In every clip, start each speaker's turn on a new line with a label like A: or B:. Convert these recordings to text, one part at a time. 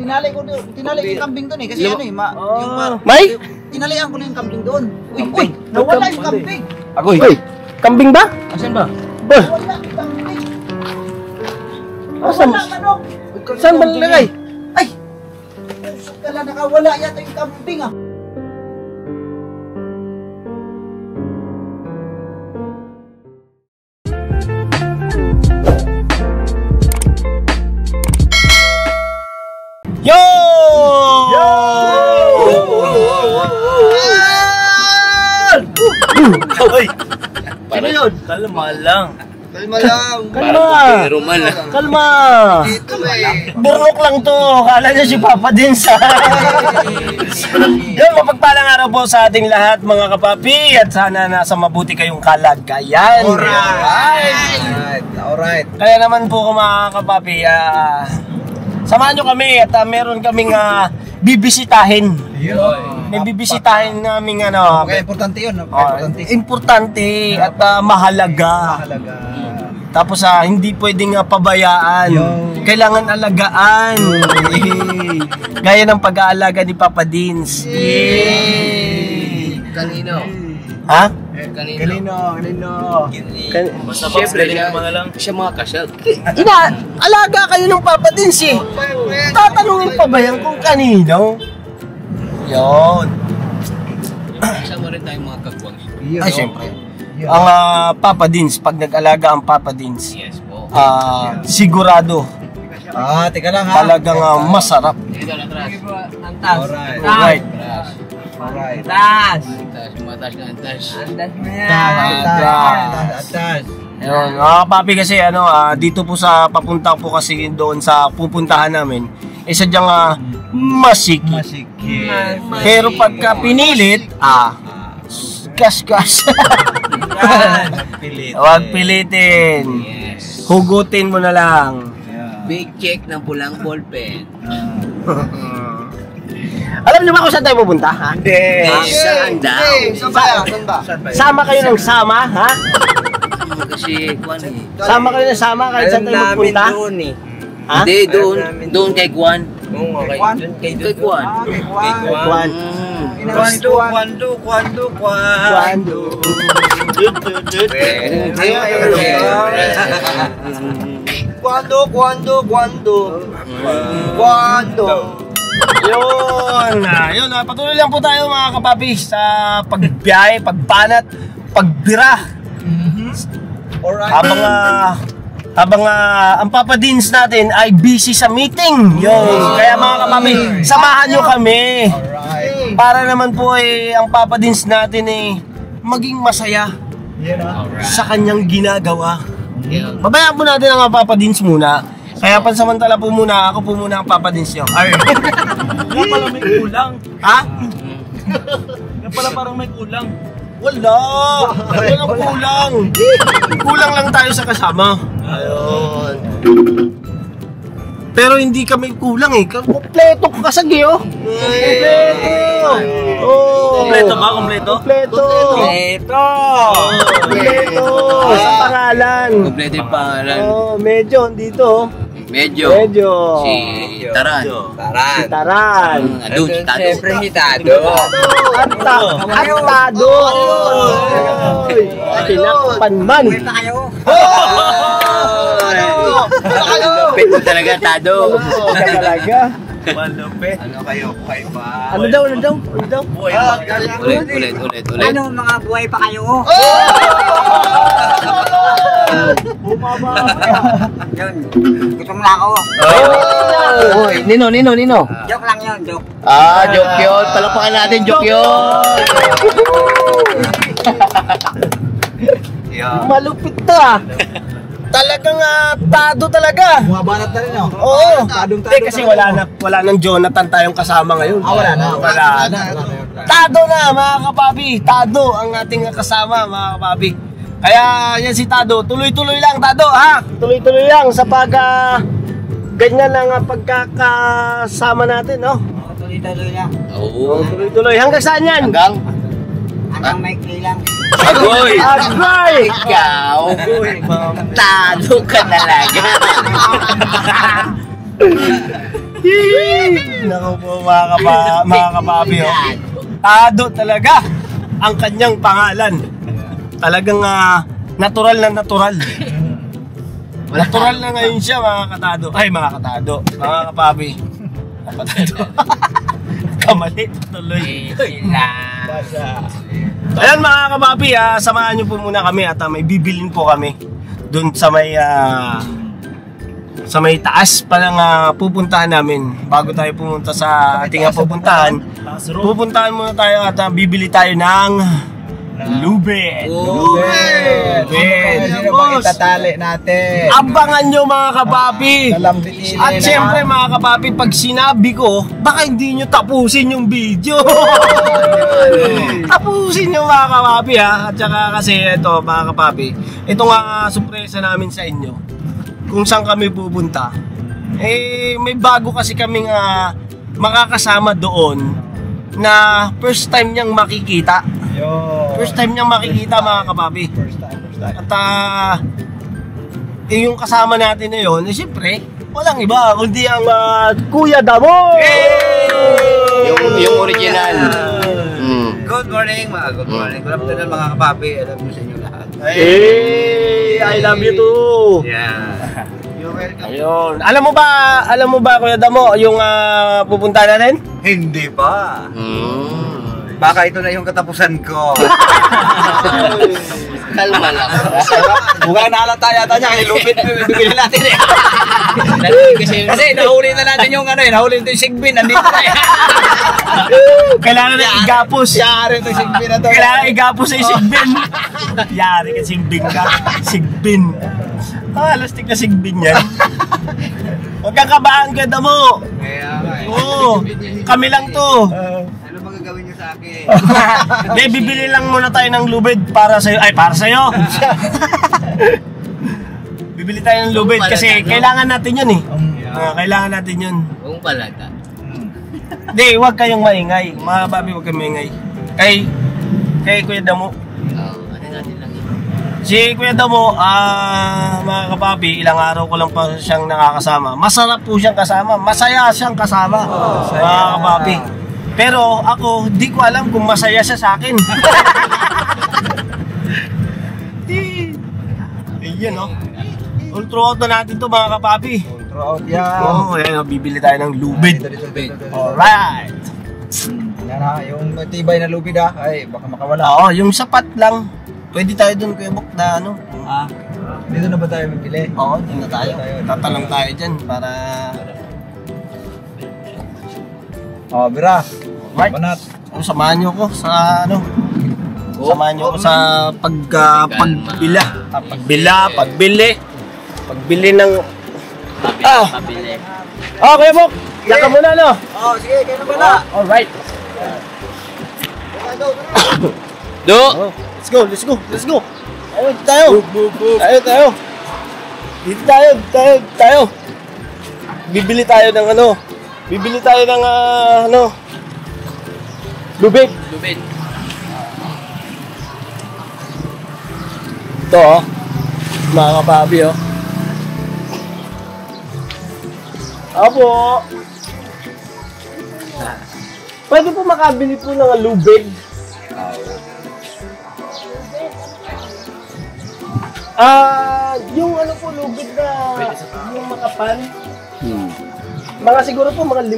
A: tinali yung kambing doon eh. Kasi ano eh,
B: May?
A: tinalian ko na yung kambing doon. Uy, nawala yung kambing.
B: Agoy. Kambing ba?
C: Asan ba?
B: Ba?
A: Nawala yung kambing.
B: Asan?
A: Nawala manok.
B: Saan ba nilagay?
A: Ay! Pusok ka lang, nakawala yata yung kambing ah.
B: Yo!
C: Yo!
B: Ay!
C: Ano yun? Kalma lang.
A: Kalma lang.
B: Kalma! Burnok lang to. Kala niya si Papa din sa... Yun, mapagpalang araw po sa ating lahat mga kapapi. At sana nasa mabuti kayong kalagayan.
A: Alright.
B: Kaya naman po mga kapapi, samahan nyo kami at meron kaming bibisitahin. May bibisitahin naming ano.
A: Okay, importante yun.
B: Importante at mahalaga. Tapos hindi pwedeng pabayaan. Kailangan alagaan. Gaya ng pag-aalaga ni Papa Dins.
C: Kanino?
B: Ha?
A: Kanino?
C: Basta ba, galing mo na lang. Siya mga kasyal.
B: Alaga kayo ng Papa Dins eh. Tatanungin pa ba yan kung kanino? Yun.
C: Kasama rin tayong mga kagwang.
B: Ay, syempre. Ang Papa Dins, pag nag-alaga ang Papa Dins,
C: Yes po.
B: sigurado,
A: Teka lang ha.
B: talagang masarap.
C: Dito na atras.
B: Alright.
A: Alright.
C: Taas. Mataas na antas.
A: Atas.
B: Ayun, papi kasi dito po sa papunta po kasi doon sa pupuntahan namin, sadyang masikip. Pero pagka pinilit, kas. Huwag pilitin. Hugutin mo na lang.
C: Big check ng pulang ballpen.
B: Alam niyo ba kung saan tayo pupunta, ha?
A: Hindi.
C: Saan daw?
A: Saan ba?
B: Sama kayo ng sama, ha?
C: Kasi Kwan eh.
B: Sama kayo ng sama kahit saan tayo pupunta? Ha?
C: Hindi, doon kay Kwan. Kay Kwan.
B: Kwan.
A: Kwando.
B: Yun, patuloy lang po tayo mga kapapi sa pagbiyahe, pagbanat, pagbira. Habang ang Papa Dins natin ay busy sa meeting. Kaya mga kapapi, samahan nyo kami. Para naman po ang Papa Dins natin maging masaya sa kanyang ginagawa. Babayaan po natin ang Papa Dins muna. Kaya pansamantala po muna, ako po muna ang Papa Dins nyo.
C: Nga pala may kulang.
B: Ha?
C: Nga pala parang may kulang.
B: Walang kulang. Kulang lang tayo sa kasama. Ayun. Pero hindi kami kulang Kompleto kasagi Kompleto.
C: Kompleto ba? Kompleto?
B: Kompleto. Sa pangalan.
C: Kompleto yung pangalan.
B: Medyo dito.
C: Medyo. Si Taran.
B: Si Tado.
C: Siyempre si Tado.
B: Tado. Tinakpan man.
C: Lupit mo talaga, Tado.
B: Talaga.
C: Malupit.
A: Ano kayo? Buhay pa?
B: Ano daw?
C: Buhay pa. Ulit.
D: Ano mga buhay pa kayo?
B: Bumaba.
D: Yun, gutom na ako.
B: Nino.
D: Joke lang yun, joke.
B: Joke yun. Palapakan natin, joke yun. Malupit to Talagang Tado talaga.
A: Bumabanat na rin
B: Oo.
A: Tadong-tado
B: Kasi wala nang Jonathan tayong kasama ngayon.
A: Wala na.
B: Tado na mga kapapi. Tado ang ating kasama mga kapapi. Kaya yan si Tado. Tuloy-tuloy lang Tado ha. Tuloy-tuloy lang sa ganyan lang ang pagkakasama natin
D: Tuloy-tuloy lang.
C: Oo.
B: Tuloy-tuloy. Hanggang saan yan?
D: Hanggang maikli lang.
C: Agoy!
B: Ikaw!
C: Tado ka talaga.
B: Naku po mga kapapi, oh. Tado talaga ang kanyang pangalan. Talagang natural na natural. Natural na ngayon siya mga katado. Ay mga katado, mga kapapi. Katado. Kamali tuloy. Ayan mga kapapi, samahan niyo po muna kami at may bibilin po kami doon sa may taas pa lang pupuntahan namin. Bago tayo pumunta sa ating pupuntahan, pupuntahan muna tayo at bibili tayo ng lubid.
A: Sino bang itatali natin?
B: Abangan nyo mga kapapi.
A: Lalambit
B: At syempre mga kapapi, pag sinabi ko, baka hindi nyo tapusin yung video. Tapusin nyo mga kapapi At saka kasi ito mga kapapi, ito nga sorpresa namin sa inyo. Kung saan kami pupunta, may bago kasi kaming makakasama doon na first time niyang makikita. First time niyang makikita mga kapapi. At yung kasama natin na yun, siyempre, walang iba kundi ang Kuya Damo!
C: Yung original.
E: Good morning good morning. Good afternoon mga kapapi. Alam mo sa inyo lahat.
B: Hey! I love you too!
E: Yeah.
B: Ayun. Alam mo ba Kuya Damo, yung pupunta natin?
E: Hindi pa. Baka ito na yung katapusan ko.
C: Kalma lang.
E: Mukhang naalata yata niya. Kaya lupit bibili natin eh. Kasi nahuli na natin yung nahuli ito yung sigbin. Nandito na eh.
B: Kailangan na igapos.
E: Yari ito yung sigbin na to.
B: Kailangan igapos sa sigbin. Yari ka sigbin ka. Sigbin. Lastik na sigbin yan. Huwag kang kabahan Kuya Damo.
E: Kaya nga eh.
B: Oo. Kami lang to.
E: Ano ba gagawin niyo sa akin?
B: Hindi, bibili lang muna tayo ng lubid para sa'yo. Ay, para sa'yo. Bibili tayo ng lubid kasi kailangan natin yun eh. Kailangan natin yun.
C: Kung palata.
B: Hindi, huwag kayong maingay. Mga babi, huwag kayong maingay. Kay Kuya Damo.
C: Ano natin lang yun?
B: Si Kuya Damo, mga kapapi, ilang araw ko lang pa siyang nakakasama. Masarap po siyang kasama. Masaya siyang kasama. Mga kapapi. Pero ako, di ko alam kung masaya siya sa akin. Ayun, no? All throughout na natin to mga kapapi.
A: Throughout yan.
B: Oo, ayan, bibili tayo ng lubid. Alright.
A: Yan ha, yung matibay na lubid ha. Ay, baka makawala.
B: Oo, yung sapat lang. Pwede tayo dun Kuya Bok na ano.
A: Dito na ba tayo bibili?
B: Oo, dun na tayo. Tatanong tayo dyan para...
A: Bira.
B: Right.
A: Banat.
B: Samahan nyo ko sa ano. Samahan nyo ko sa pagbili ng
C: Pabili.
B: Kuya Bok, yan ka muna no.
A: Sige, kayo na bala.
B: Alright.
C: Do!
B: Let's go. Ayun tayo. Dito tayo. Bibili tayo ng lubid.
C: Lubid.
B: Ito mga kapabi Apo. Pwede po makabili po ng lubid. Yung ano po lubid na yung makapal. Mga siguro po mga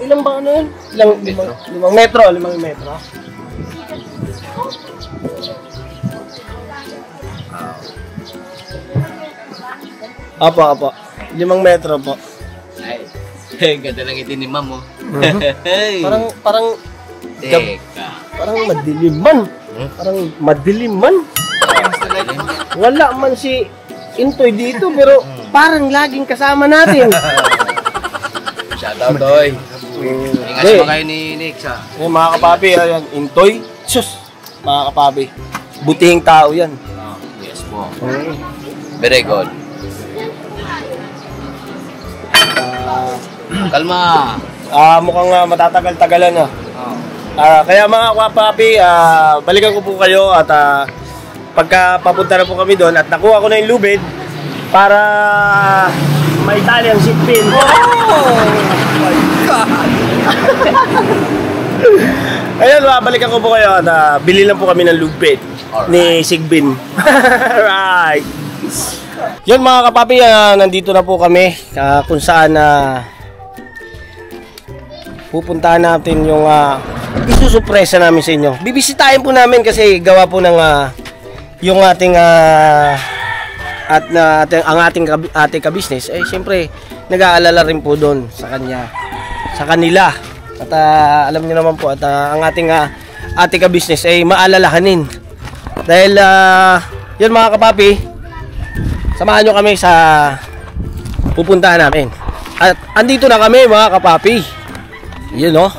B: ilang ba ano yun? Limang metro. Apo. 5 metro po.
C: Ay, ganda lang itin ni Ma'am mo.
B: Parang
C: Teka.
B: Parang madiliman. Wala man si Intoy dito pero parang laging kasama natin.
C: Shoutout, Toy. Ingat mo kayo ni Nix, ha?
B: Mga kapapi, ayan, Intoy. Sus, mga kapapi. Butihing tao yan.
C: Yes po. Very good. Kalma.
B: Mukhang matatagal-tagalan kaya mga kapapi, balikan ko po kayo at pagka papunta na po kami doon at nakuha ko na yung lubid para may tali ang sigbin. Ayun, balikan ko po kayo at bili lang po kami ng lubid ni Sigbin. Alright. Yun mga kapapi, nandito na po kami kung saan pupuntahan natin yung isusupresa namin sa inyo. Bibisitahin po namin kasi gawa po ng yung ating ang ating ka-business. Eh siyempre nag-aalala rin po doon sa kanila. At alam niyo naman po at ang ating ka-business ay maalalahanin. Dahil yun mga kapapi, samahan nyo kami sa pupuntahan namin. At andito na kami mga kapapi. Yun oh.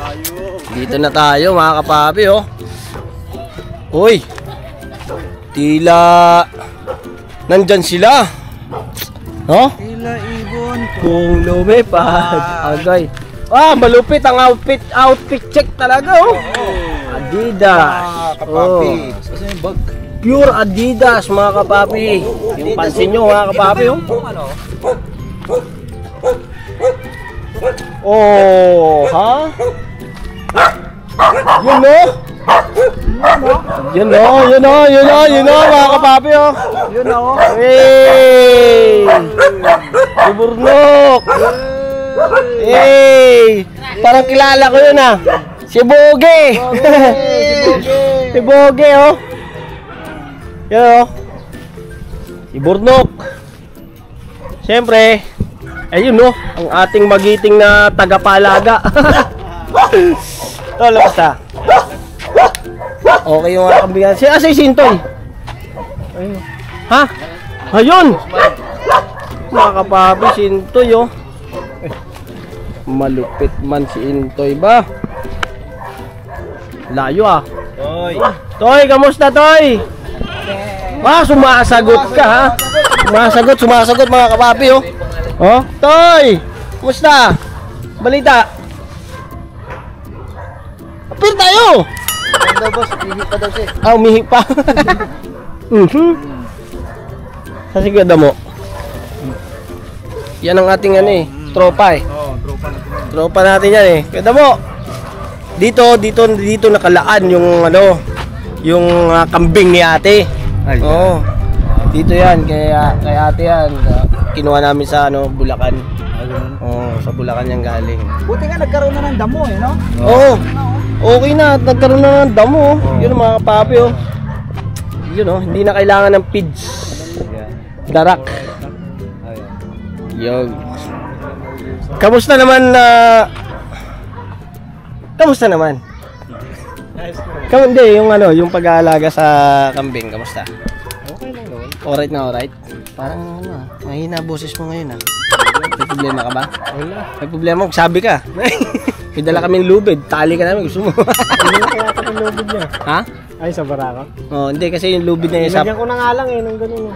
B: Dito na tayo mga kapapi oh. Uy. Tila nandyan sila. No?
A: Tila ibon
B: kung lumipad. Agay. Malupit ang outfit check talaga oh. Adidas.
A: kapapi.
E: Kasi yung bag.
B: Pure Adidas mga kapapi. Yung pansin nyo mga kapapi oh. Oh, ha? Yun mga kapapi oh.
A: Yun oh.
B: Hey! Iburnok! Hey! Parang kilala ko yun Si Boge! Si Boge oh. Yan oh. Iburnok. Siyempre, ayun oh, ang ating magiting na tagapalaga. Ito, labas na. Okay yung kambingan. Si Sintoy. Ayun. Ha? Ayun! Mga kapapi, si Intoy oh. Malupit man si Intoy ba? Layo Toy, kamusta Toy? Sumasagot ka ha? Sumasagot mga kapapi oh. Oh, Toy! Kamusta? Balita? Apir tayo!
A: Ano boss, umihi pa daw siya.
B: Umihi pa. Kasi ganda mo. Yan ang ating tropa Tropa natin yan Ganda mo. Dito nakalaan yung yung kambing ni ate. Dito yan kay ate yan. Kinuha namin sa Bulacan. Sa Bulacan yan galing.
A: Buti nga nagkaroon na ng damo no?
B: Okay na, nagkaroon na ng damo. Yun mga kapapi Yun hindi na kailangan ng pids. Darak. Yun. Kamusta naman Hindi, yung pag-aalaga sa kambing, kamusta?
A: Okay lang naman.
B: Alright. Parang mahina boses mo ngayon May problema ka ba?
A: Wala.
B: May problema, sabi ka. May dala kaming lubid, tali ka namin, gusto mo.
A: Hindi na kaya ito yung lubid niya.
B: Ha?
A: Ay, sa barako.
B: Hindi kasi yung lubid na isa.
A: Nilagyan ko na nga lang nung ganun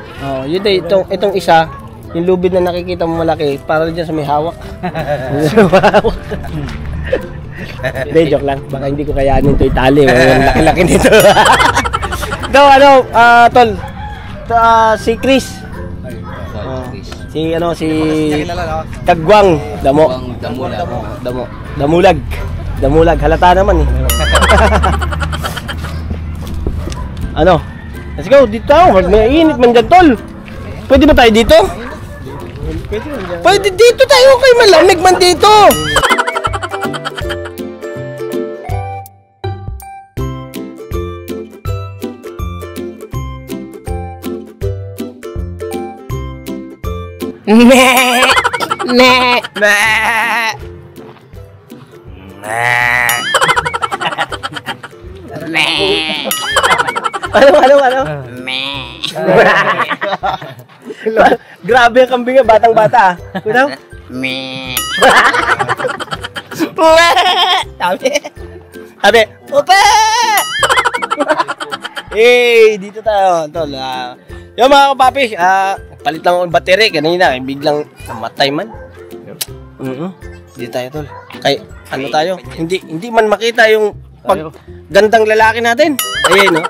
B: Yun itong isa, yung lubid na nakikita mo malaki, para dyan sa may hawak. Hindi, joke lang. Baka hindi ko kayanin ito itali. Laki-laki nito. Tol. Si Chris. Si Tagwang. Damulag. Halata naman Let's go. Dito tayo. May init man dyan, tol. Pwede ba tayo dito? Pwede dito tayo. Okay, malamig man dito. Ano? Grabe ang kambing batang-bata Ano? Sabi, Ope! Dito tayo, tol. Yung mga kapapi, palit lang ang battery kanina, biglang namatay man. Dito tayo, tol. Kay tayo? Hindi man makita yung gandang lalaki natin. Ayun,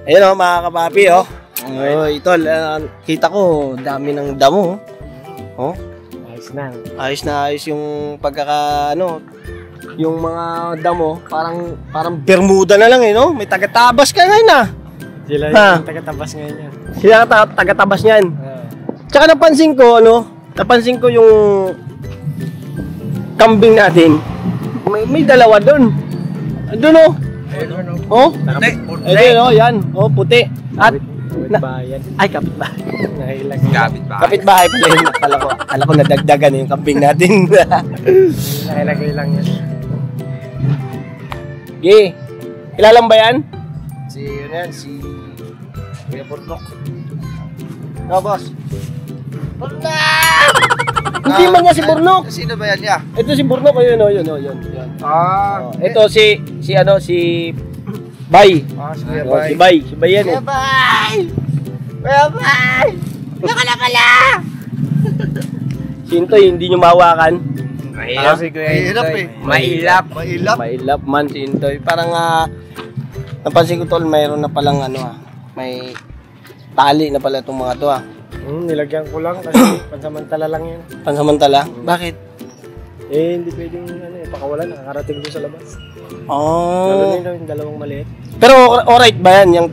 B: Ayun mga kapapi, tol. Kita ko dami ng damo. Oh,
C: Ayos na.
B: ayos yung yung mga damo, parang Bermuda na lang no? May taga-tabas ka ngayon
C: Sila
B: Ha?
C: yung taga-tabas ngayon yan.
B: Sila taga-tabas niyan. Tsaka napansin ko yung kambing natin. May dalawa doon. Doon Oh. Ayun yan. Oh, puti. At
C: Bayan.
B: ay kapitbahay.
C: Nahilag.
B: Kapitbahay pala yun. Akala ko nadagdagan yung kambing natin.
C: Nahilagay lang yan.
B: Gi, kilala mo ba yan?
C: Si Kuya Purnok.
B: No, boss. Hindi man niya si Burnok.
C: Sino ba yan niya?
B: Ito si Burnok, yun. Ito si Bay.
C: Si Kuya
B: Oh, si Bay yan eh.
A: Bye! Nakala!
B: Si Intoy, hindi nyo mahawakan.
C: Mahirap si Kuya
E: Mahirap
C: Intoy.
E: eh.
C: Mahirap.
B: Mailap man si Intoy. Parang napansin ko tol, mayroon na palang may tali na pala itong mga to
C: Nilagyan ko lang kasi pansamantala lang yan.
B: Pansamantala? Bakit?
C: Hindi pwedeng pakawalan. Nakakarating doon sa labas.
B: Oh.
C: Lalo na yung dalawang maliit.
B: Pero alright ba yan? Yung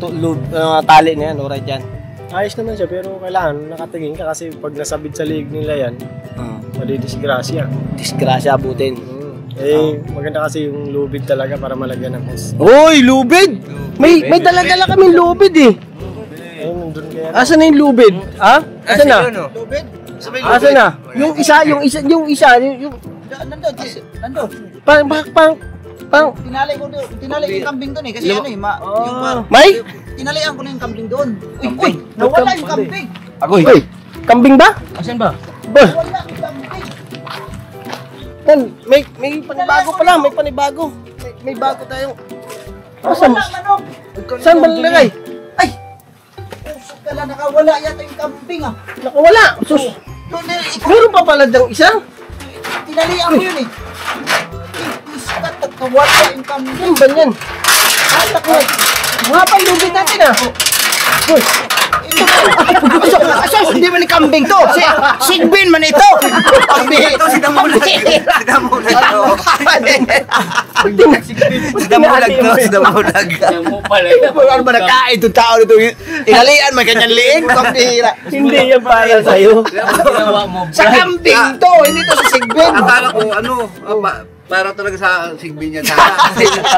B: tali na yan, alright yan?
C: Ayos naman siya pero kailangan nakatingin ka kasi pag nasabit sa liig nila yan, madidisgrasya.
B: Disgrasya abutin.
C: Maganda kasi yung lubid talaga para malagyan ng hose.
B: Uy, lubid! May dala-dala kaming lubid eh.
C: Ayun, nandun kaya.
B: Asan na yung lubid? Ha? Asan na?
A: Lubid? Sabay
B: Asan na? Yung isa.
A: Nandun.
B: Pang,
A: Tinalay ko yung kambing doon eh. Kasi
B: may?
A: tinalayan ko na yung kambing doon. Uy, nawala yung kambing.
B: Uy, kambing ba?
A: Asan ba?
B: Ba?
A: Wala yung kambing.
B: Yan, may panibago pala, may panibago. May bago tayong... Asan?
A: Wala manok.
B: Saan ba nalagay?
A: Ay! Pusok ka lang, nakawala yata yung kambing
B: Nakawala. Sus,
A: Doon na,
B: meron pa pala diyang isa?
A: tinalian ko yun eh. Iskat at nawala yung kambing.
B: Ano ba yan?
A: Atak na.
B: Mga panlubid natin Uy,
A: Asos, hindi man yung kambing to. Sigbin man ito.
E: Ito si Damulag. Si Damulag to. Si Damulag. Ano ba nagkain itong tao nito? Inalian man kanyang liig. Pambihira.
B: hindi yan para sa'yo.
A: Sa kambing to, hindi to sa sigbin.
E: Akala ko para talaga sa sigbin niya.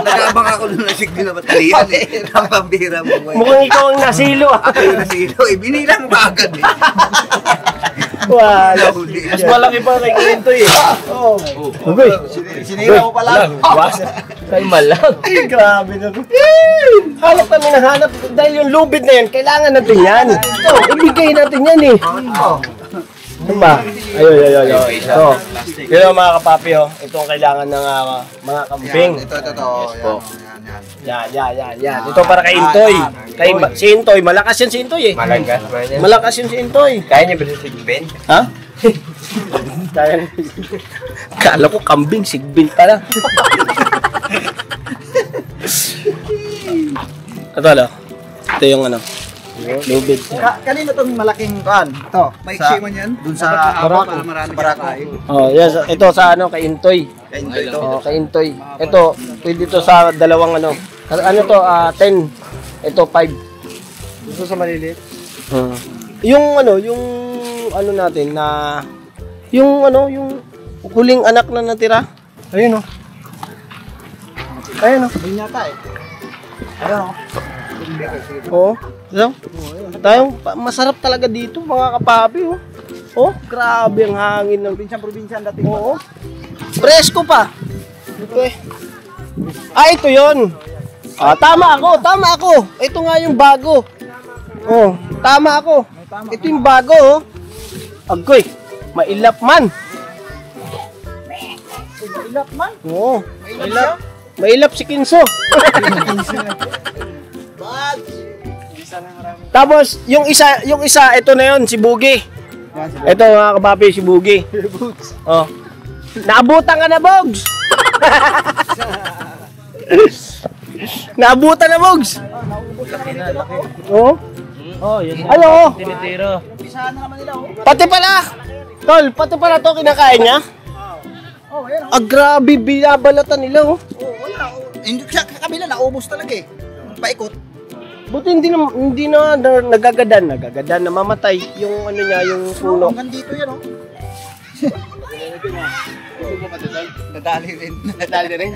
E: Nag-aabang ako nung sigbin na batalian eh. Ang pambihira mo.
B: Mukhang ikaw ang nasilo
E: Ako yung nasilo eh. Binilang mo agad eh.
B: Wala. Mas malaki pa kay Quinto Oo. Okay.
E: Sinira mo pala.
B: Kay malang. Ay, grabe na to. Hanap kami ng hanap. Dahil yung lubid na yan, kailangan natin yan. Ibigay natin yan Diba? Ayun. Ito. Ito mga kapapi Ito ang kailangan ng mga kambing.
E: Ito.
B: Yan. Ito para kay Intoy. Si Intoy, malakas yan si Intoy Malakas yun si Intoy.
C: Kaya niya ba si Sigbin?
B: Ha? Kala ko kambing, sigbin pala. Ito yung lubid.
A: Kanino tong malaking kan? Ito.
E: Maiksi man yan? Doon sa Barako.
B: Yes, ito sa kay Intoy.
E: Ito.
B: Kay Intoy. Ito, pwede ito sa dalawang Ano to, 10. Ito 5.
C: Gusto sa maliliit?
B: Yung natin na yung huling anak na natira.
C: Ayun
A: Yun yata eh. Ayun
B: Oo. Tayong masarap talaga dito mga kapapi grabe ang hangin ng
A: probinsya dating.
B: Oo. Presko pa. Ito ito 'yon. Tama ako. Ito nga yung bago. Tama ako. Ito yung bago Agoy, mailap man.
A: Mailap man.
B: Oo. Mailap si Kinso. Tapos yung isa ito na yon si Bugi. Ito mga kapapi si Bugi. Naabutan ka na, Bogs. Naabutan na, Bogs.
C: Yun.
B: Ano?
C: Tinitiro.
A: Umpisahan na naman nila
B: Pati pala. Tol, pati pala to kinakain niya?
A: Oh, ayan.
B: Ah, grabe, binabalatan nila oh.
A: Oh, wala. Oh. Hindi siya kabila, naubos talaga eh. Paikot.
B: Buti hindi na nagagadan, namamatay yung ano niya, yung puno.
A: Hanggang dito yan, oh.
E: Nadali rin. Nadali rin.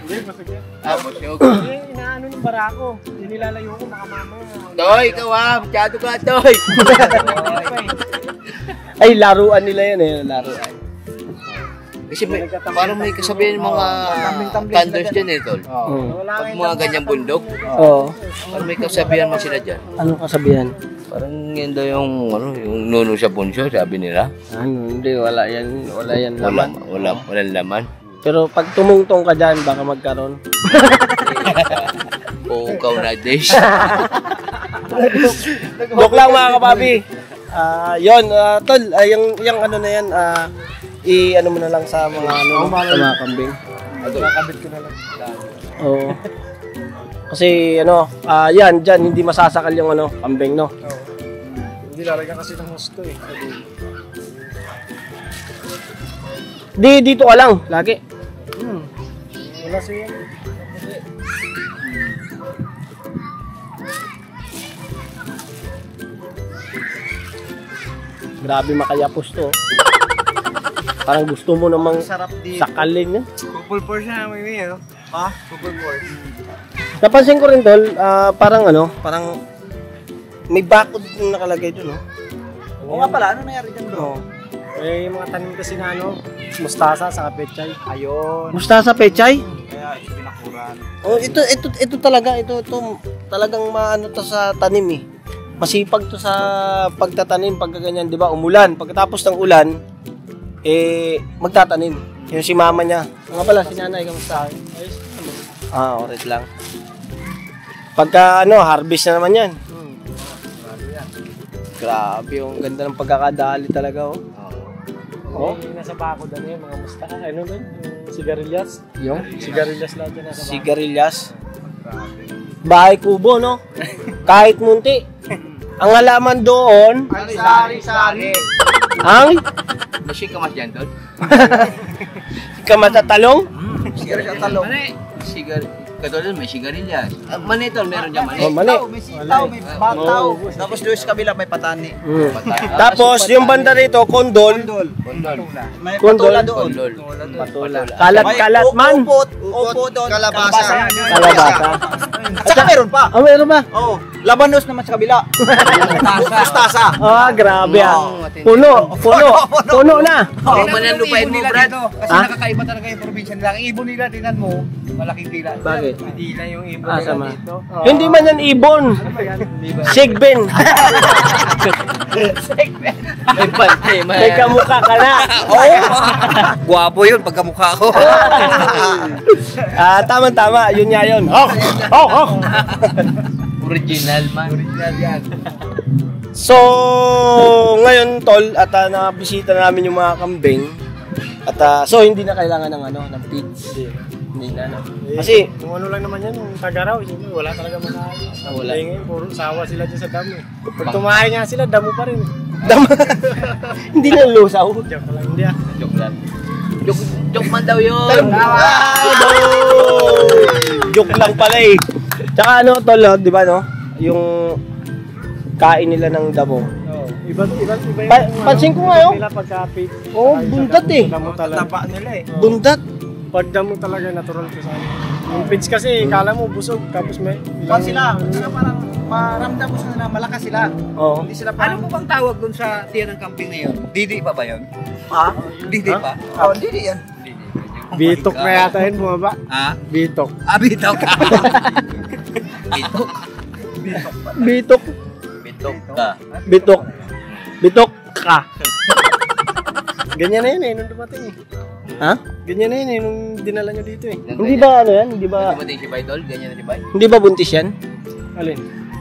C: Hindi, basag yan.
E: Busog.
C: Inaano ng barako. Hindi nilalayo ko, baka mamaya.
E: Toy, ikaw masyado ka, Toy.
B: Ay, laruan nila yan eh, laruan.
E: Kasi parang may kasabihan ng mga thunders dyan eh, Tol. Pag mga ganyang bundok,
B: Oo.
E: parang may kasabihan mo sila dyan.
B: Anong kasabihan?
E: Parang yun daw yung nuno sa bunso, sabi nila.
B: Ano, hindi, wala yan laman.
E: Walang laman.
B: Pero pag tumungtong ka dyan, baka magkaroon.
E: Pukaw na dish.
B: Joke lang mga kapapi. Yun, tol, yung ano na yan, i-ano mo na lang sa mga ano, sa mga kambing.
C: Nakakabit ko na lang.
B: Oo. Kasi ano, yan, dyan, hindi masasakal yung ano, kambing, no?
C: Hindi lalagyan kasi ng husto eh.
B: Dito ka lang, lagi.
C: Wala siya.
B: Grabe makayapos to. Parang gusto mo namang
A: Sarap di.
B: sakalin yan.
D: Pupul por siya, may ano?
A: Ha?
D: Pupul por.
B: Napansin ko rin tol, parang ano, parang may bakod na nakalagay doon, no?
A: Oo nga pala, ano nangyari dyan bro?
B: Oo.
C: May mga tanim kasi na ano, mustasa sa pechay.
A: Ayun.
B: Mustasa pechay?
A: Kaya pinakuran.
B: Oh, ito talaga, ito talagang maano to sa tanim eh. Masipag to sa pagtatanim pagka ganyan, 'di ba? Umulan, pagkatapos ng ulan magtatanim. Yung si mama niya. Nga pala si nanay, kamusta?
C: Ayos naman.
B: Oras lang. Pagka harvest na naman 'yan. Grabe, yung ganda ng pagkakadali talaga oh.
C: Oh? Yung nasa bakod ano yung mga mustaka. Ano doon? Yung sigarilyas.
B: Yung
C: Sigarilyas lang dyan nasa bakod.
B: sigarilyas. Bahay kubo, no? Kahit munti. Ang halaman doon,
A: Sari-sari.
B: ang
E: Masih ka mas dyan, Tol?
B: kamatatalong.
A: Sigara siya talong.
E: Katulad may sigarilyas. Mani, Tol, meron dyan mani.
B: Oh, mali.
A: May sitaw, may bataw. Tapos doon sa kabila may patani.
B: Tapos yung banda rito, kondol.
A: May
B: Kondol.
A: patula doon.
E: Patula.
B: Kalat-kalat man.
A: Upo doon. Kalabasa.
B: Kalabasa.
A: At saka meron pa.
B: Oh, meron ba?
A: Oh, labanos naman sa kabila. Mustasa.
B: Grabe Puno na.
E: Oh, manalupain mo, Brad.
D: Kasi
B: Ha?
D: nakakaiba talaga yung probinsya nila. Ang ibon nila, tingnan mo, malaking dila.
B: Bakit?
D: Hindi na yung ibon
B: Sama.
D: dito.
B: Hindi man yan ibon. Sigben.
E: May pante,
B: May kamukha ka na.
E: Guwapo yun pagkamukha ko.
B: Tama-tama. Yun nga yun.
E: Original man.
D: Original yan.
B: So, ngayon tol, at nabisita namin yung mga kambing. At so hindi na kailangan ng feeds. Hindi na Kasi
C: Kung ano lang naman yan, yung tagaraw, siyempre wala talaga makain.
B: wala.
C: Ngayon, puro sawa sila dyan sa damo. Pag tumahay nga sila, damo pa rin.
B: hindi na lusaw.
C: Joke lang, hindi ah.
E: Joke lang. Joke man daw yun.
B: Joke lang pala eh. Tsaka tol, di ba yung kain nila ng damo.
C: Oh, iba yung
B: Pansin ko nga yun.
C: nila pagka-pit.
B: Oh, bundat eh.
C: Damo talaga.
A: Tapa nila eh.
B: Bundat.
C: Pag damo talaga natural ko sa ano. Yung pits kasi, kala mo busog, tapos may...
A: Pag sila, parang maramdam mo sila na malakas sila.
B: Oo.
A: Hindi sila
D: Ano
A: parang...
D: po bang tawag dun sa tiyan ng camping na yun? Didi pa ba yun?
A: Ha?
D: Didi pa?
A: Oh, hindi yan.
C: Bitok na yata yun, bumaba.
D: Ha?
C: Bitok.
D: Bitok.
E: Bitok.
B: Bitok.
E: Bitok ka.
B: Bitok ka. Ganyan na yun nung dumating eh. Ha?
C: Ganyan na yun nung dinala nyo dito eh.
B: Hindi ba yan? Hindi ba
E: Dumating si Baydol, ganyan na si Bay.
B: hindi ba buntis yan?
C: Alin?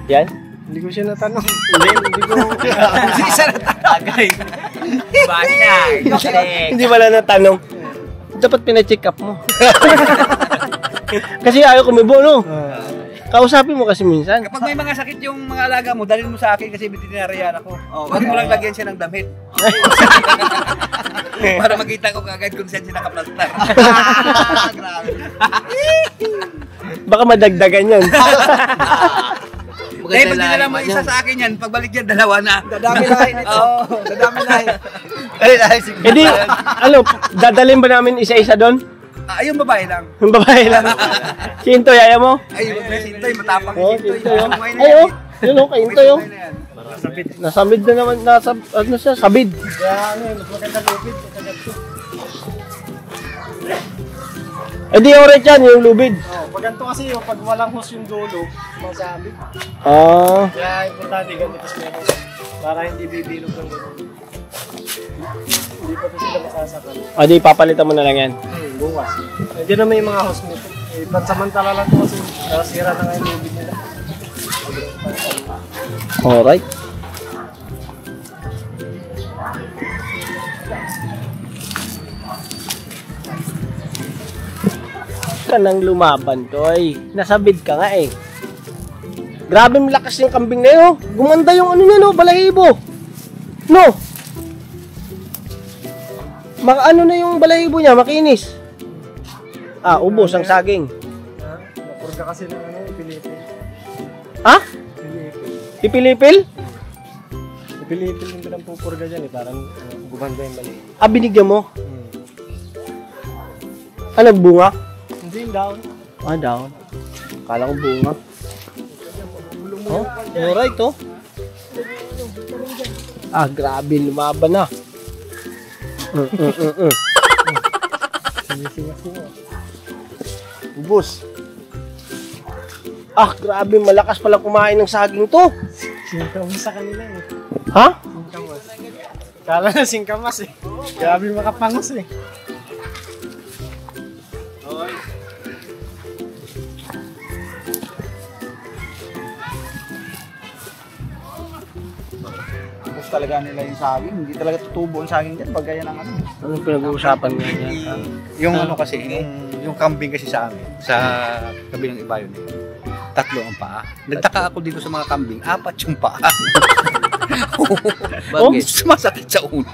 B: Yan?
C: Hindi ko siya natanong. Hindi ko...
E: Tagay. Basta.
B: Hindi wala na tanong. Dapat pina-check up mo. Kasi ayaw kumibo, no? Kausapin mo kasi minsan.
E: Kapag may mga sakit yung mga alaga mo, dalhin mo sa akin kasi veterinarian ako. Huwag mo lang lagyan siya ng damit. Para makita ko kagad kung saan siya nakaplastar.
A: Grabe.
B: Baka madagdagan yan.
E: Dahil pag dinala mo isa sa akin yan, pagbalik yan, dalawa na.
A: Dadami lahi nito. Dadami lahi.
B: E di, ano, dadalhin ba namin isa-isa doon?
E: Yung babae lang.
B: Yung babae lang. Si Intoy, ayaw mo?
E: Ay, yung Sintoy, matapang
B: Oo,
E: si Sintoy.
B: Sintoy. Ay, oh. Yun o, kay Intoy o. Nasabid na naman, ano siya, sabid.
C: Kaya ano, mas maganda lupit.
B: Eh di oret yan, yung lubid.
C: Pag ganito kasi yung pag walang hose yung dulo, masabi.
B: Ah.
C: Kaya importante ganito sa meron. Para hindi bibilog ng gano'n. Hindi pa ito sila masasakal.
B: O di, papalitan mo na lang yan.
C: Bukas. Hindi naman yung mga hose nito. Pansamantala lang ito kasi nasira na nga yung lubid nila.
B: Alright. Ka nang lumaban, Toy. Nasabid ka nga eh. Grabe malakas yung kambing na yun. Oh. Gumanda yung ano niya, no? Balahibo. No? Ano na yung balahibo niya, makinis. Ah, ubos ang saging.
C: Napurga kasi ng ano, Pilipin.
B: Ha? Pipilipil?
C: Pilipin yung pinampupurga dyan eh. Parang gumanda yung mali.
B: Ah, binigyan mo? Ah, nagbunga?
C: Hindi yung down.
B: Ah, down. Kala ko bunga. Oh, alright oh. Ah, grabe, lumaban na. Ubus. Ah, grabe, malakas pala kumain ng saging to.
C: Singkamas sa kanila eh.
B: Ha?
C: Singkamas. Kala na singkamas eh. Grabe makapangos eh.
A: Tapos talaga nila yung saging. Hindi talaga tutubo ang saging dyan. Pag ganyan ang ano.
B: Anong pinag-uusapan niya yan?
E: Yung ano kasi, yung kambing kasi sa amin, sa kabilang iba yun eh. 3 ang paa. Nagtaka ako dito sa mga kambing, 4 yung paa. Bakit? Sumasakit sa ulo.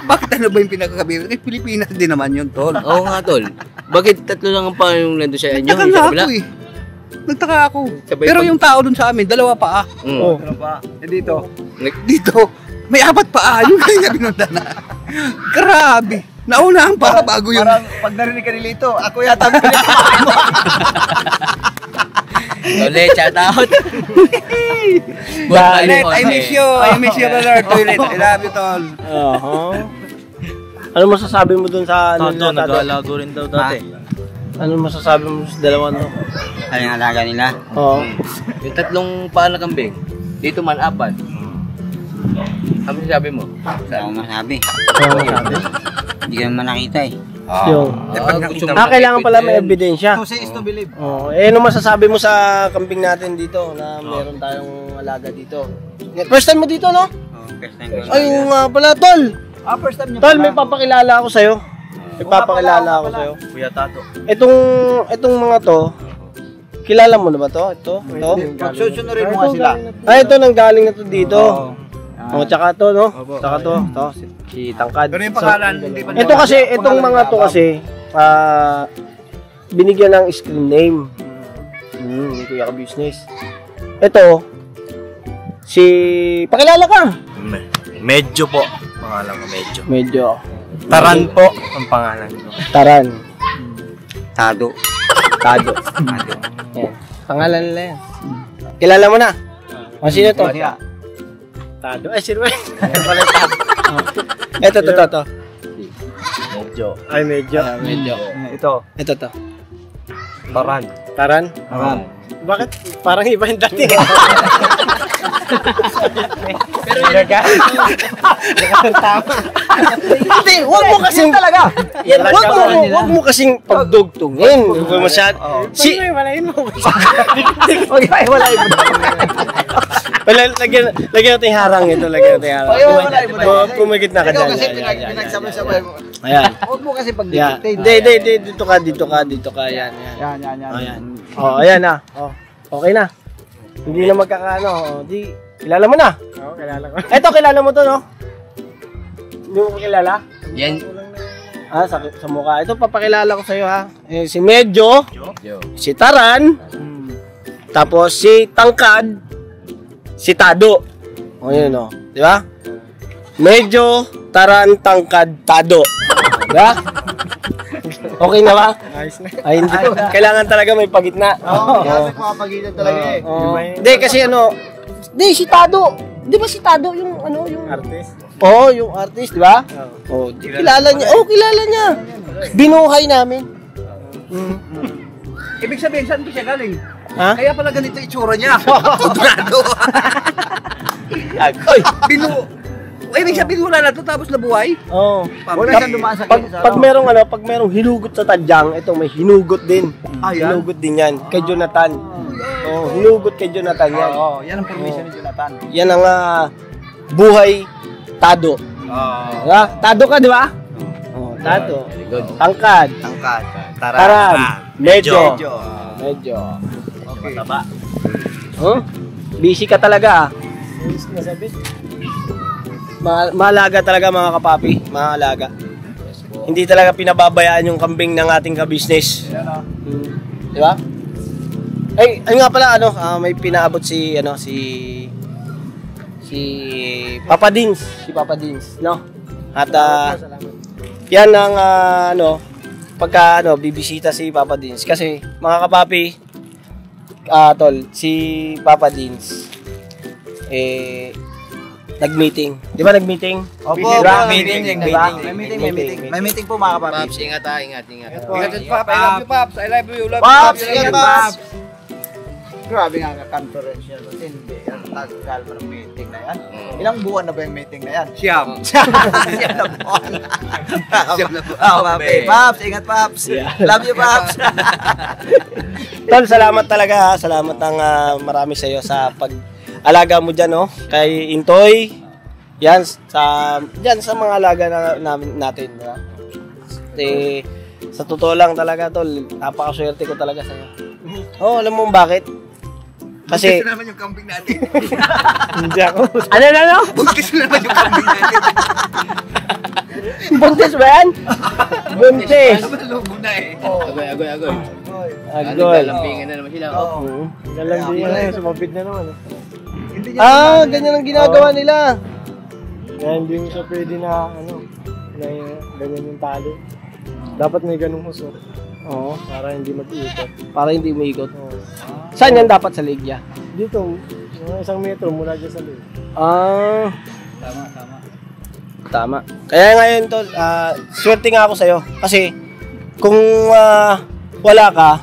E: Bakit ano ba yung pinakakabira? Eh, Pilipinas din naman yun, tol.
F: Oo nga, tol. Bakit 3 lang ang paa yung nandun sa inyo?
E: Nagtaka nga ako eh. Nagtaka ako. Pero yung tao dun sa amin, 2 paa.
B: Oh.
A: Ano ba? Eh dito.
E: Dito, may 4 paa. Yung kanya binunta na. Grabe. Nauna ang paa bago yung...
A: Parang pag narinig ka nilito, ako yata pinipaan mo.
F: Ulit, shout out.
E: Toilet, I miss you. I miss you, brother. Toilet, I love you, tol.
B: Ano masasabi mo dun sa ano
F: Tato,
B: nila, Tato?
F: nag-aalago rin daw dati.
B: Ano masasabi mo sa dalawa no?
F: Ano yung alaga nila?
B: Oo.
F: Yung 3 paa na kambing. Dito man, 4. Ano sabi mo?
G: Ako masabi.
B: Oo, sabi.
G: Hindi ka naman nakita eh.
B: Yung.
F: gusto mo
B: Kailangan pala may
F: evidence.
B: ebidensya.
A: To say is to believe.
B: Oh, ano masasabi mo sa kambing natin dito na meron tayong alaga dito? First time mo dito, no?
G: First time ko.
B: Ay, nga pala, Tol.
A: First time niyo
B: Tol,
A: pala.
B: may papakilala ako sa'yo. May papakilala ako sa'yo.
F: Kuya Tato.
B: Itong mga to, kilala mo na ba to? Ito?
A: Pagsusunurin mo nga sila.
B: Ito nanggaling na to dito. Tsaka to, no? Tsaka to. Si Tangkad.
E: Pero yung pangalan, hindi pa
B: Ito kasi, itong mga to kasi, binigyan ng screen name. Ni Kuya Ka Business. Ito, pakilala ka.
C: Medyo po. Pangalan ko medyo.
B: Medyo.
C: Taran po ang pangalan ko.
B: Taran.
G: Tado.
B: Tado. Yan. Pangalan nila yan. Kilala mo na? O, sino to? Tado. Ay, sino ba? Ito.
C: Medyo. Ay, medyo.
B: Medyo. Ito to.
C: Taran.
B: Taran? Bakit? Parang iba yung dati. Pero yun ka? Tama. Hindi, huwag mo kasing talaga. Huwag mo kasing pagdugtungin. Huwag mo masyad. Walain mo. Huwag walain mo. Lagyan natin yung harang ito. Lagyan natin yung harang. Pumigit na ka dyan.
A: Ikaw kasi pinagsabay-sabay mo.
B: Ayan.
A: Huwag mo kasi
B: Yan.
A: pag-dictate.
B: Hindi. Dito ka. Yan.
A: Yan.
B: Oh, ayan na. Oh. Okay na. Hindi na magkakaano. Di, kilala mo na.
C: Oo, kilala ko.
B: Eto, kilala mo to, no? Hindi mo ko kilala?
F: Yan.
B: Sa mukha. Ito, papakilala ko sa'yo, ha. Si Medyo, si Taran, tapos si Tangkad, si Tado. O, yun, no? Di ba? Medyo, Taran, Tangkad, Tado. Di ba? Okay na ba?
C: Ayos na.
B: Ay, hindi. Kailangan talaga may pagitna.
A: Oo, kasi makapagitan talaga eh.
B: Hindi, kasi ano, hindi, si Tado. Di ba si Tado yung, ano, yung...
C: Artist.
B: Oo, yung artist, di ba? Oo. Kilala niya. Oo, kilala niya. Binuhay namin.
D: Ibig sabihin, saan ba siya galing?
B: Ha?
D: Kaya pala ganito itsura niya. Kontrado.
B: Oy!
D: Ibig sabihin, wala na to tapos nabuhay?
B: Oo.
D: Wala siyang dumaan sa
B: Pag merong hinugot sa tadyang, ito may hinugot din.
D: yan?
B: Hinugot din yan. Kay Jonathan. Oo, hinugot kay Jonathan yan.
D: Oo, yan ang permission ni Jonathan.
B: Yan ang buhay Tado. Diba? Tado ka, di ba? Oo, Tado. Tangkad.
A: Tangkad.
B: Taran. Medyo.
A: Medyo.
B: Okay. Huh? Busy ka talaga, ah. Mahalaga talaga, mga kapapi. Mahalaga. Hindi talaga pinababayaan yung kambing ng ating kabisnes. Di ba? Ay nga pala, may pinaabot si Papa Dins. Si Papa Dins, no? At yan ang pagka bibisita si Papa Dins. Kasi mga kapapi, tol, si Papa Dins nag-meeting. Di ba nag-meeting?
A: Opo,
B: Diba?
A: meeting. May meeting po mga kapapi.
F: Paps, ingat ha, ingat.
D: Ingat, Pap. I love you, Paps. I love you. Love you,
A: Paps,
D: Love you,
A: ingat,
D: Paps.
A: Paps. Grabe nga kakanto rin siya. Hindi. Ang tagal mo ng meeting na yan. Ilang buwan na ba yung meeting na yan?
D: Siyam.
A: Siyam na buwan. Paps, ingat, Paps. Love you, Paps.
B: Tol, salamat talaga, ha. Salamat ng marami sa iyo sa pag-alaga mo diyan, no? Kay Intoy. Yan sa mga alaga natin, di ba? Sa totoo lang talaga, tol, napakaswerte ko talaga sa iyo. Oh, alam mo bakit? Kasi
D: Buntis naman yung kambing natin.
B: hindi ako. Ano?
D: Buntis naman yung kambing natin.
B: Buntis ba yan? Buntis.
D: Lugo na eh.
F: Agoy.
B: Agol.
F: Lalampingan na naman sila.
C: Lalandi na sumabit na naman.
B: Ganyan ang ginagawa nila.
C: Kaya hindi mo siya pwede na na ganyan yung tali. Dapat may ganung huso.
B: Oo.
C: Para hindi mag-iikot.
B: Para hindi umiikot. Saan yan dapat sa ligya?
C: Dito, mga 1 metro mula dyan sa loob.
B: Tama. Kaya ngayon, tol, swerte nga ako sa'yo. Kasi, kung wala ka,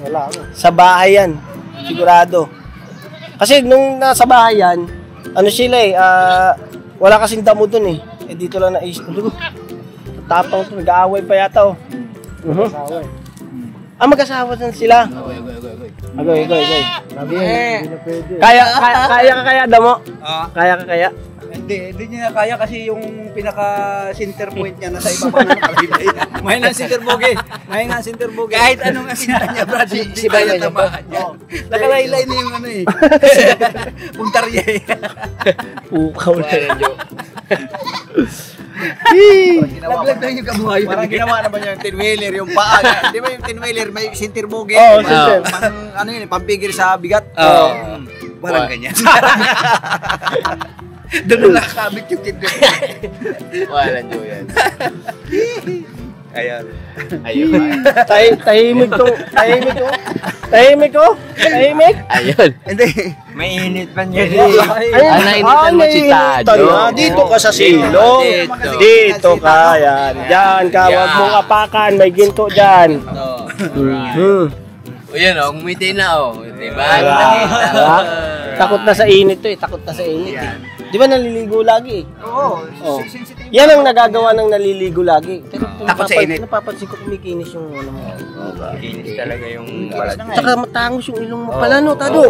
C: Wala ako.
B: sa bahay yan. Sigurado. Kasi nung nasa bahay yan, wala kasing damo dun eh. Dito lang tapang to, nag-aaway pa yata oh.
C: Asawa eh.
B: Mag-asawa din sila. Agoy.
C: Sabi hindi na pwede.
B: Kaya damo? Kaya ka kaya?
D: Hindi niya kaya kasi yung pinaka-center point niya nasa iba pa ng kalibay. May na center bogey. Kahit anong asinta niya, Brad, si Bayan tamahan niya. Nakalaylay na yung puntarya eh.
B: Pukaw na yun.
D: Laglag na yung kabuhay.
A: Parang ginawa naman yung tinwheeler, yung paa. Di ba yung tinwheeler, may center bogey?
B: Oo,
C: center.
A: Pampigil sa bigat.
D: Parang ganyan. Doon na nakakabit yung tinwheeler.
F: Walang Diyo yan.
D: Ayan.
B: Tahimik ko.
F: Ayun.
A: Hindi. Mainit pa niya.
F: Nainitan mo si Tado.
B: Dito ka sa silong. Dito ka, yan. Diyan ka, wag mong apakan. May ginto dyan.
F: O yan o, ngumiti na o. Diba?
B: Takot na sa init to eh. Di ba naliligo lagi eh?
A: Oo.
B: Oh. Yan ang nagagawa ng naliligo lagi. Pero
D: Takot sa init.
B: napapansin ko kumikinis yung ano mo.
F: Kinis talaga yung balat.
B: Tsaka matangos yung ilong mo pala, no, Tado?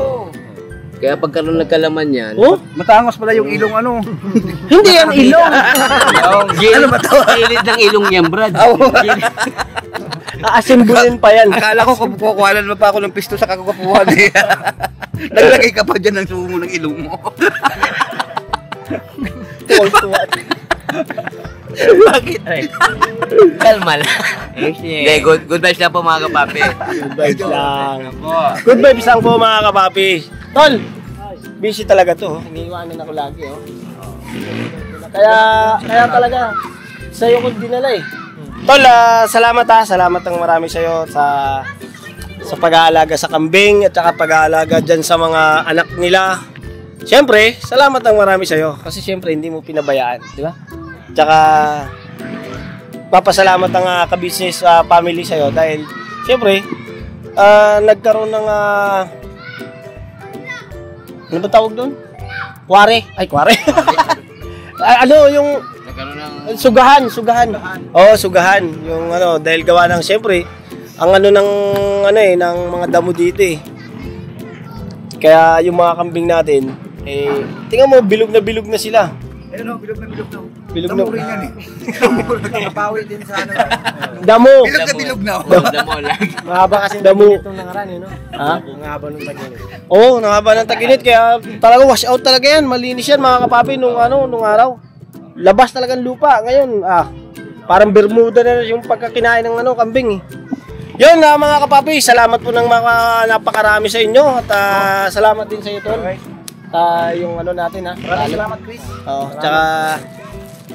F: Kaya pagkaroon nagkalaman yan,
B: Oh?
D: Matangos pala yung ilong ano.
B: Hindi yan ilong!
F: ano ba to? Gilid ng ilong niyan, Brad.
B: Aasimbulin pa yan.
D: Akala ko kukuhanan mo pa ako ng pisto sa kakakupuhan eh. Naglagay ka pa dyan ng sumo ng ilong mo.
F: Bakit? Kalma lang. Hindi, good vibes lang po mga kapapi.
B: Good vibes lang. Good vibes lang po mga kapapi. Tol, busy talaga to. Iniiwanan ako lagi. Kaya talaga, sa'yo ko dinala eh. Tol, salamat Salamat ng marami sa'yo sa pag-aalaga sa kambing at saka pag-aalaga dyan sa mga anak nila. Siyempre, salamat ng marami sa'yo. Kasi siyempre, hindi mo pinabayaan. Di ba? Tsaka, papasalamat ang ka-business family sa'yo dahil, siyempre, nagkaroon ng, ano ba tawag doon? Kware. Ay, kware. Ano, yung, sugahan. Oo, sugahan. Yung dahil gawa ng, siyempre, ang ng mga damo dito eh. Kaya, yung mga kambing natin, tingnan mo, bilog na sila.
D: Ayun bilog na.
B: Bilog na.
D: Damo rin yan eh. Nakapawi din sa
B: Damo.
D: Bilog na.
F: Damo lang.
C: Mahaba kasi
B: Damo.
C: itong nakaraan eh, no?
B: Ha?
C: Mahaba nung tag-init.
B: Oo, nangaba ng tag-init. Kaya talaga wash out talaga yan. Malinis yan mga kapapi nung araw. Labas talagang lupa. Ngayon, parang Bermuda na yung pagkakinain ng kambing eh. Yun mga kapapi, salamat po ng mga napakarami sa inyo. At salamat din sa iyo, Tol. Yung natin ha.
A: Maraming salamat, Chris.
B: Oo, tsaka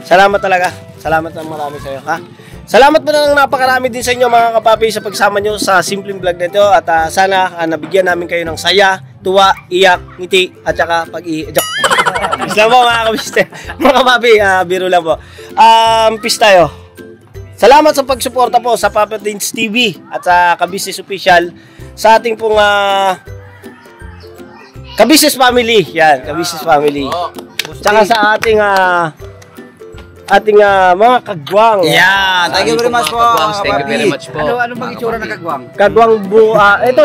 B: salamat talaga. Salamat ng marami sa iyo, ha. Salamat po ng napakarami din sa inyo mga kapapi sa pagsama nyo sa simpleng vlog na ito. At sana nabigyan namin kayo ng saya, tuwa, iyak, ngiti, at saka pag-i-joke. Peace lang po mga kabiste. Mga kapapi, biro lang po. Peace tayo. Salamat sa pagsuporta po sa Papa Dins TV at sa Ka-Business Official sa ating pong Ka-Business Family. Yan, Ka-Business Family. Tsaka sa ating mga kagwang.
D: Yeah, thank you very much po.
F: Thank you very much po.
D: Ano bang itsura ng kagwang?
B: Kagwang ito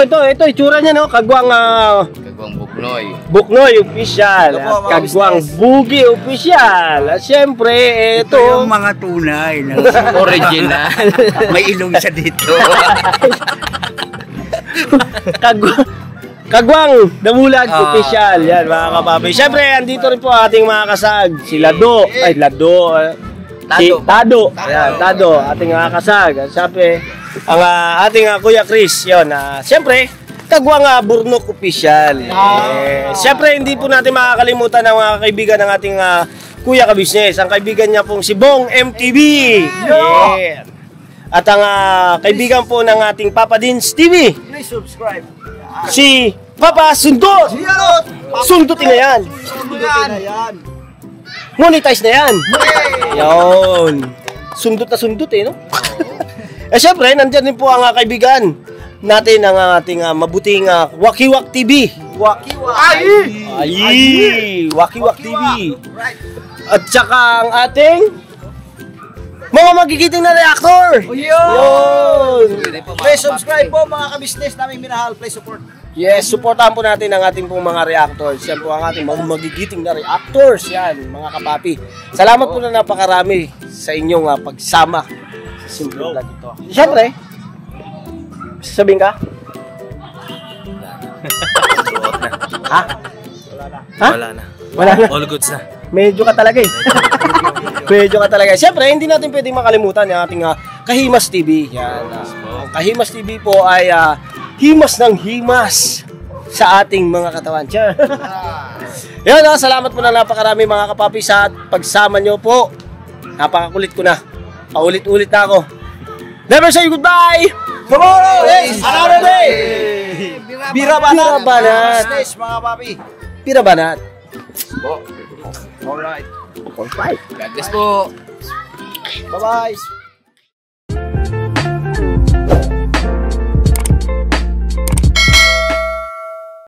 B: itsura niya no, kagwang
F: Kagwang Buknoy.
B: Buknoy official.
A: Ito po, mga
B: Kagwang Bugi official. At syempre
D: Ito yung
B: ito
D: mga tunay na
F: Original.
D: may ilong siya dito.
B: Kagwang Damulag
D: Ah.
B: official. Yan mga kapapi. Syempre andito rin po ating mga kasag. Si Lado. Ay Lado. Si Tado. Ayan, Tado. Ating mga kasag. At syempre ang ating Kuya Chris. Yun. Syempre Kagwang Burnok official. Syempre hindi po natin makakalimutan ang mga kaibigan ng ating Kuya Ka-Business. Ang kaibigan niya pong si Bong MTV. Yeah. At ang kaibigan po ng ating Papa Dins TV.
A: Please subscribe.
B: Si Papa Sundot! Sundutin na yan!
A: Yan.
B: Monetize na yan! Yun! Sundot eh, no? Syempre, nandyan din po ang kaibigan natin, ang ating mabuting Wakiwak TV. Wakiwak TV. At saka ang ating mga magigiting na reactor. Yun!
A: Please subscribe po mga ka-business naming minahal. Please support.
B: Yes, supportahan po natin ang ating pong mga reactors. Yan po ang ating mga magigiting na reactors. Yan, mga kapapi. Salamat po na napakarami sa inyong pagsama sa simple vlog ito. Siyempre, sasabihin ka? Ha?
C: Wala na.
B: Wala na.
C: All goods na.
B: Medyo ka talaga eh. Medyo ka talaga. Siyempre, hindi natin pwedeng makalimutan yung ating Kahimas TV. Yan. Ang Kahimas TV po ay himas ng himas sa ating mga katawan. Yan, salamat po na napakarami mga kapapi sa pagsama nyo po. Napakakulit ko na. Paulit-ulit na ako. Never say goodbye!
A: Tomorrow is another day! Bira banat!
B: Business,
A: mga papi.
B: Pira banat.
A: Alright.
F: God bless po.
A: Bye-bye.